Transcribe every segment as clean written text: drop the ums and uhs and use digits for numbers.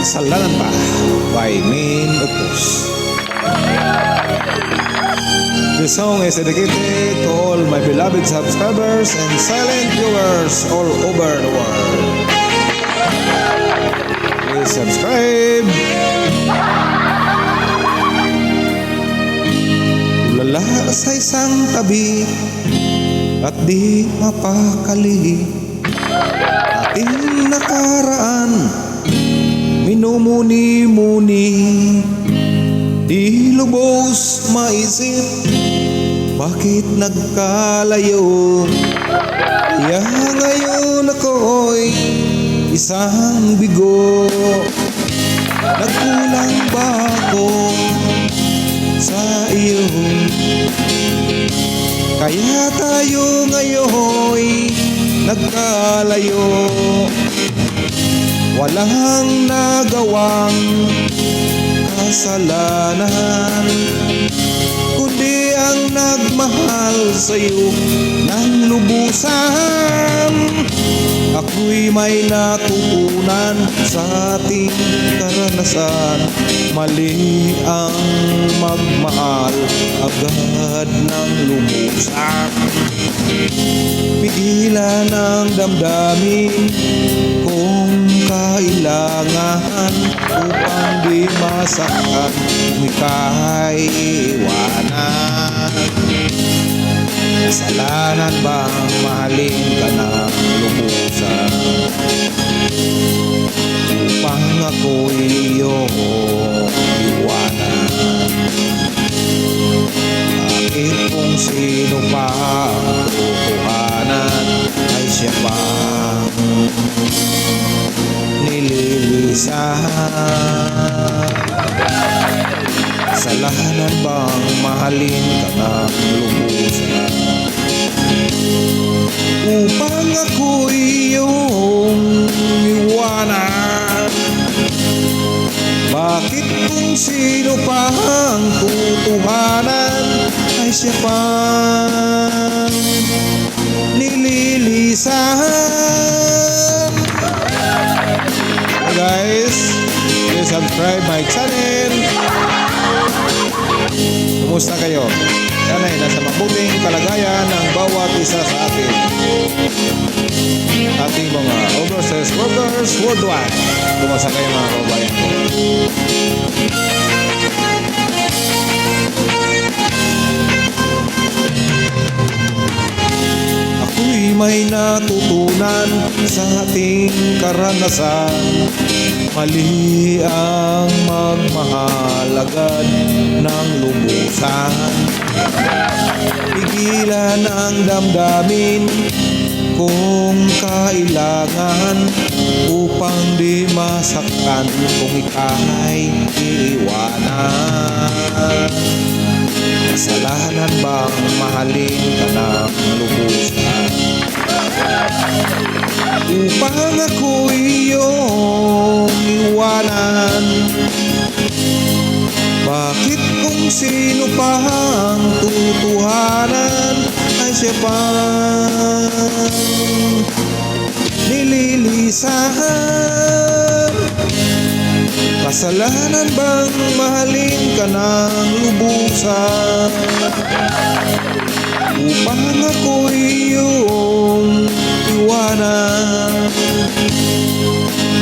Kasalanan ba by Main Opus. This song is dedicated to all my beloved subscribers and silent viewers all over the world. Please subscribe. Lala sa isang tabi at di mapakali, ating nakaraan minumuni-muni, di lubos maisip bakit nagkalayo. Kaya ngayon ako'y isang bigo, nagkulang ba ako sa iyo? Kaya tayo ngayon'y nagkalayo, walang nagawang kasalanan, kundi ang nagmahal sa'yo ng lubusan. Ako'y may natutunan sa ating karanasan, mali ang magmahal agad ng lubusan. Pigilan ang damdamin kung kailangan, upang di masaktan kung ika'y iwanan. Kasalanan bang mahalin ka ng lubusan, upang ako'y iyong iwanan? Bakit kung sino pa ang tutuhanan ay siya pang nililisan? Kasalanan bang mahalin ka ng lubusan, upang ako'y iyong iwanan? Bakit kung sino pa ang tutuhanan ay siya pang nililisan? Hey guys, please subscribe my channel. Kumusta kayo? Sana'y nasa mabuting kalagayan ng bawat isa sa atin, ating mga overseas workers worldwide. Kumusta kayo mga kabayan ko? Ako'y may natutunan sa ating karanasan, mali ang magmahal agad ng lubusan. Pigilan ang damdamin kung kailangan, upang di masaktan kung ika'y iiwanan. Kasalanan bang mahalin ka ng lubusan, upang ako'y iyong iwanan? Bakit kung sino pa ang tutuhanan ay siya pang nililisan? Kasalanan bang mahalin ka ng lubusan, upang ako'y iyong iwanan?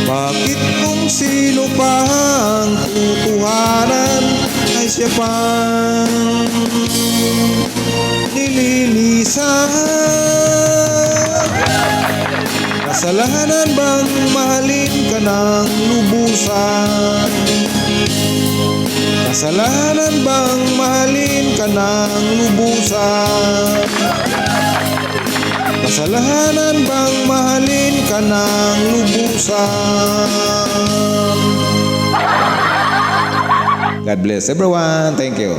Bakit kung sino pa ang tutuhanan ay siya pang nililisan? Kasalanan bang mahalin ka ng lubusan, kasalanan bang mahalin ka ng lubusan, kasalanan bang mahalin ka ng lubusan? God bless everyone. Thank you.